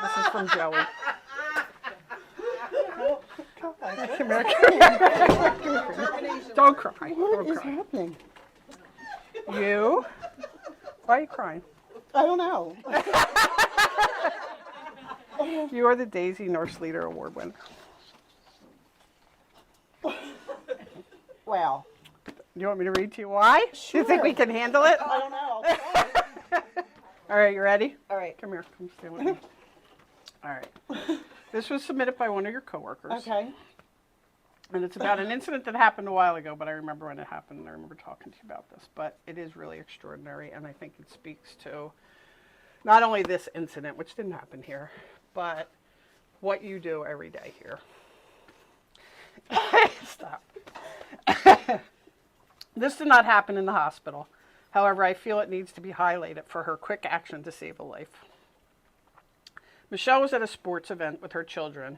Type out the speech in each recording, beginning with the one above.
This is from Joey. Come here. Don't cry. What is happening? You? Why are you crying? I don't know. You are the Daisy Nurse Leader Award winner. Wow. You want me to read to you why? Sure. You think we can handle it? I don't know. I'll try. All right, you ready? All right. Come here. Come stay with me. All right. This was submitted by one of your coworkers. Okay. And it's about an incident that happened a while ago, but I remember when it happened, and I remember talking to you about this. But it is really extraordinary, and I think it speaks to not only this incident, which didn't happen here, but what you do every day here. Stop. This did not happen in the hospital. However, I feel it needs to be highlighted for her quick action to save a life. Michelle was at a sports event with her children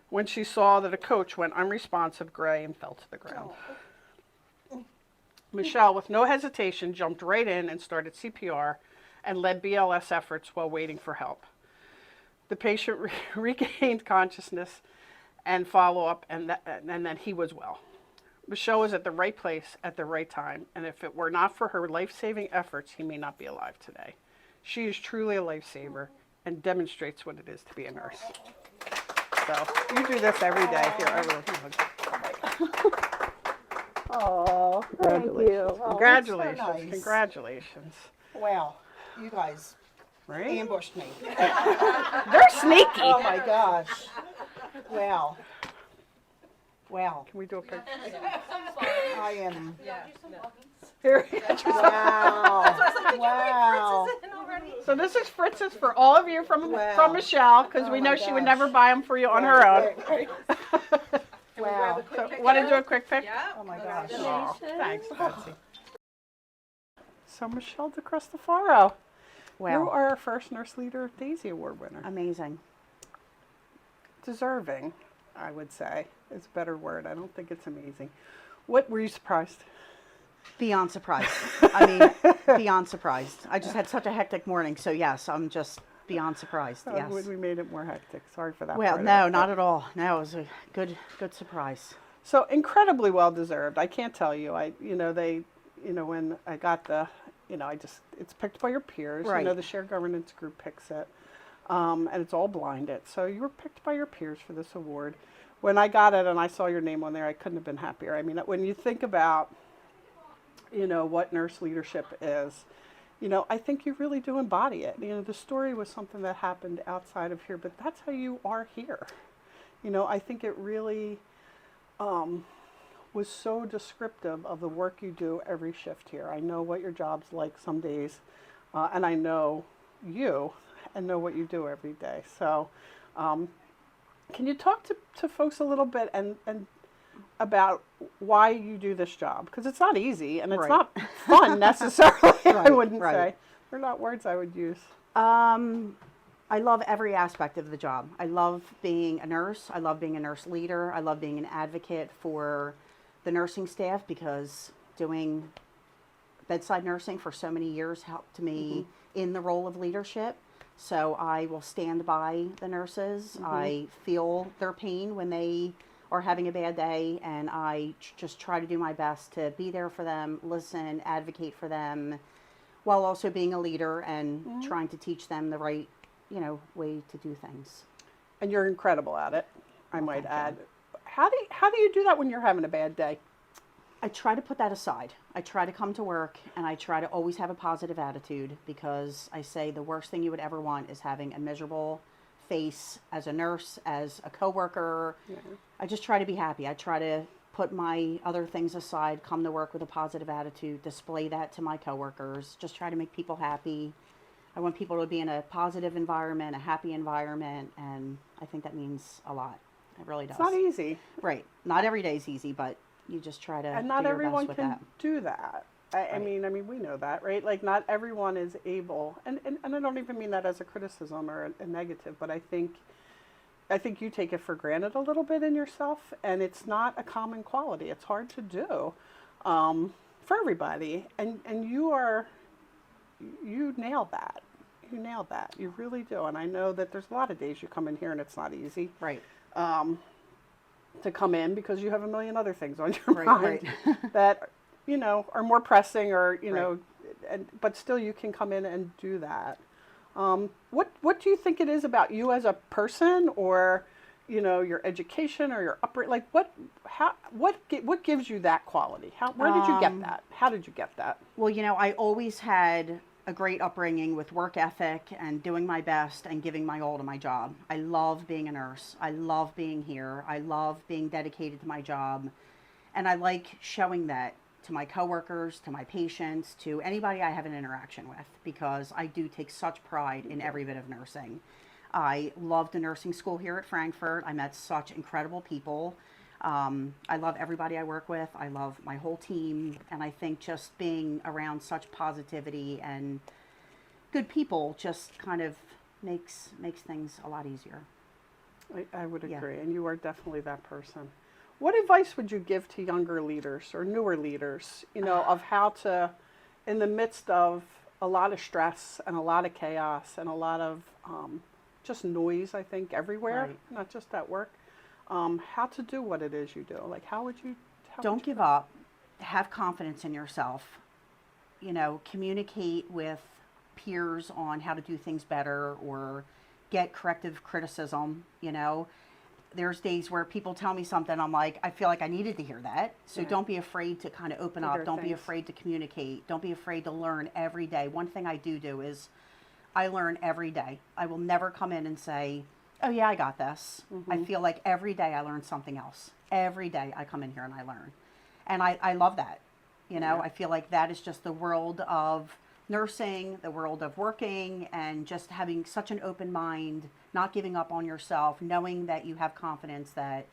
when she saw that a coach went unresponsive, gray, and fell to the ground. Michelle, with no hesitation, jumped right in and started CPR and led BLS efforts while waiting for help. The patient regained consciousness and follow-up, and then he was well. Michelle was at the right place at the right time, and if it were not for her life-saving efforts, he may not be alive today. She is truly a lifesaver and demonstrates what it is to be a nurse. So you do this every day. Here, everyone. Oh, thank you. Oh, Congratulations. that's so nice. Congratulations. Wow. You guys Right? ambushed me. They're sneaky. Oh my gosh. Wow. Wow. Can we do a picture? I am. Here. Wow. Wow. So this is Fritz's for all of you from Wow. Michelle, because we Oh my know she would gosh. never buy them for you on her own. Right. Wow. So, want to do a quick pic? Oh my gosh. Oh, thanks, Betsy. So Michelle DeCristofaro, you Wow. are our first Nurse Leader Daisy Award winner. Amazing. Deserving, I would say, is a better word. I don't think it's amazing. What were you surprised? Beyond surprised. I mean, beyond surprised. I just had such a hectic morning, so yes, I'm just beyond surprised. Yes. We made it more hectic. Sorry for that. Well, part of no, it, not but- at all. No, it was a good surprise. So incredibly well deserved. I can't tell you. When I got the, it's picked by your peers. Right. The shared governance group picks it, and it's all blinded. So you were picked by your peers for this award. When I got it and I saw your name on there, I couldn't have been happier. I mean, when you think about, what nurse leadership is, I think you really do embody it. The story was something that happened outside of here, but that's how you are here. I think it really was so descriptive of the work you do every shift here. I know what your job's like some days, and I know you and know what you do every day. So can you talk to folks a little bit and about why you do this job? Because it's not easy, and it's Right. not fun necessarily, I Right, wouldn't right. say. They're not words I would use. I love every aspect of the job. I love being a nurse. I love being a nurse leader. I love being an advocate for the nursing staff, because doing bedside nursing for so many years helped me in the role of leadership. So I will stand by the nurses. I feel their pain when they are having a bad day, and I just try to do my best to be there for them, listen, advocate for them, while also being a leader and trying to teach them the right, way to do things. And you're incredible at it, I might thank add. How do you do that when you're having a bad day? I try to put that aside. I try to come to work and I try to always have a positive attitude, because I say the worst thing you would ever want is having a miserable face as a nurse, as a coworker. Yeah. I just try to be happy. I try to put my other things aside, come to work with a positive attitude, display that to my coworkers, just try to make people happy. I want people to be in a positive environment, a happy environment, and I think that means a lot. It really does. It's not easy. Right. Not every day is easy, but you just try to And not do your everyone best with can that. do that. I mean, we know that, right? Like, not everyone is able, and I don't even mean that as a criticism or a negative, but I think you take it for granted a little bit in yourself, and it's not a common quality. It's hard to do for everybody, and you nailed that. you nailed that. You really do. And I know that there's a lot of days you come in here and it's not easy Right. to come in because you have a million other things on your Right, mind right. that, you know, are more pressing or, you Right. know, but still you can come in and do that. What do you think it is about you as a person, or, you know, your education or your upbringing? Like what gives you that quality? Where did you get that? How did you get that? Well, you know, I always had a great upbringing with work ethic and doing my best and giving my all to my job. I love being a nurse. I love being here. I love being dedicated to my job. And I like showing that to my coworkers, to my patients, to anybody I have an interaction with, because I do take such pride in every bit of nursing. I loved the nursing school here at Frankfurt. I met such incredible people. I love everybody I work with. I love my whole team. And I think just being around such positivity and good people just kind of makes things a lot easier. I would Yeah. agree, and you are definitely that person. What advice would you give to younger leaders or newer leaders, you know, of how to, in the midst of a lot of stress and a lot of chaos and a lot of just noise, I think, everywhere, Right. not just at work, how to do what it is you do? Like, how would you? Don't give up. Have confidence in yourself. You know, communicate with peers on how to do things better or get corrective criticism. You know, there's days where people tell me something, I'm like, I feel like I needed to hear that. So Yeah. don't be afraid to kind of open Bigger up. Don't be things. afraid to communicate. Don't be afraid to learn every day. One thing I do is I learn every day. I will never come in and say, oh yeah, I got this. I feel like every day I learn something else. Every day I come in here and I learn. And I love that. You know, Yeah. I feel like that is just the world of nursing, the world of working, and just having such an open mind, not giving up on yourself, knowing that you have confidence that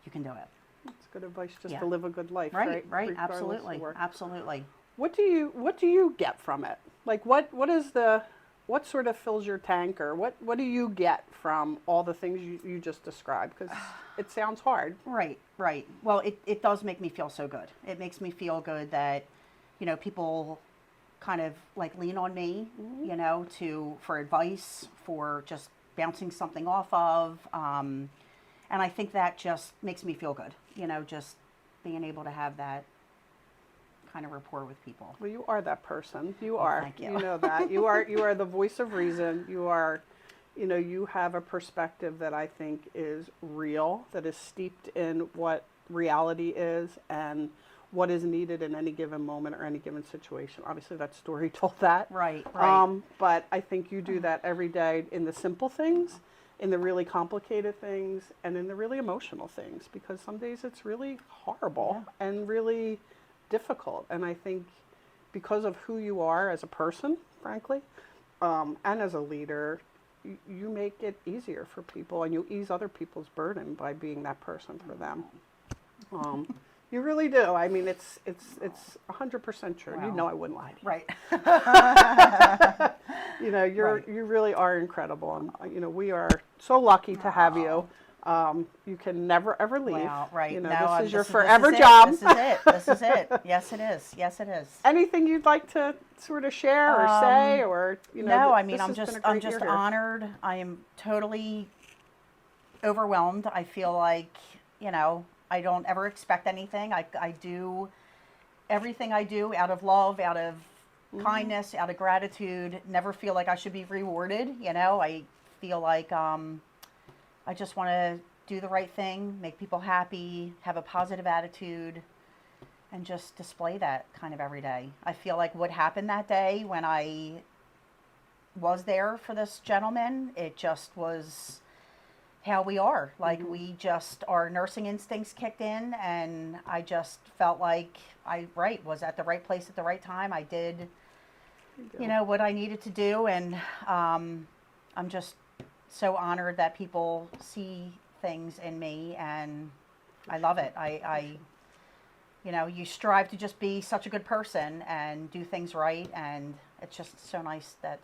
you can do it. That's good advice, just Yeah. to live a good life, Right, right? right, Regardless of absolutely, work. absolutely. What do you get from it? Like what sort of fills your tank, or what do you get from all the things you just described? Because it sounds hard. Right, right. Well, it does make me feel so good. It makes me feel good that, you know, people kind of like lean on me, you know, for advice, for just bouncing something off of. And I think that just makes me feel good, you know, just being able to have that kind of rapport with people. Well, you are that person. You Well, are. thank you. You know that. You are the voice of reason. You are, you know, you have a perspective that I think is real, that is steeped in what reality is and what is needed in any given moment or any given situation. Obviously, that story told that. Right, right. But I think you do that every day in the simple things, in the really complicated things, and in the really emotional things, because some days it's really horrible and really difficult. And I think because of who you are as a person, frankly, and as a leader, you make it easier for people, and you ease other people's burden by being that person for them. You really do. I mean, it's 100% true. You Wow. know, I wouldn't lie to you. Right. You know, Right. you really are incredible, and you know, we are so lucky to have you. You can never ever leave. Wow, right. You know, No, this is your this forever is it. job. This is it. This is it. Yes, it is. Yes, it is. Anything you'd like to sort of share or say, or you know? No, I mean, this I'm has been just a great I'm just year here. honored. I am totally overwhelmed. I feel like, you know, I don't ever expect anything. I do everything I do out of love, out of kindness, out of gratitude. Never feel like I should be rewarded. You know, I feel like I just want to do the right thing, make people happy, have a positive attitude, and just display that kind of every day. I feel like what happened that day when I was there for this gentleman, it just was how we are. Like we just, our nursing instincts kicked in, and I just felt like I was at the right place at the right time. I did, you know, what I needed to do, and I'm just so honored that people see things in me, and I love it. I you know, you strive to just be such a good person and do things right, and it's just so nice that,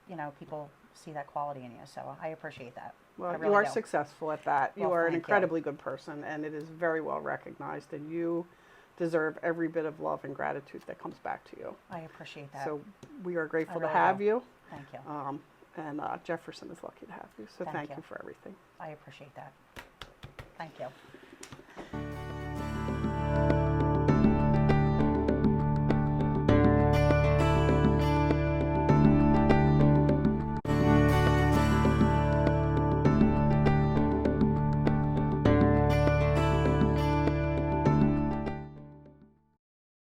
you know, people see that quality in you. So I appreciate that. I Well, really you are do. successful at that. You Well, are an thank you. incredibly good person, and it is very well recognized, and you deserve every bit of love and gratitude that comes back to you. I appreciate that. So we are grateful to really have do. you. Thank you. and Jefferson is lucky to have you. So Thank thank you. you for everything. I appreciate that. Thank you.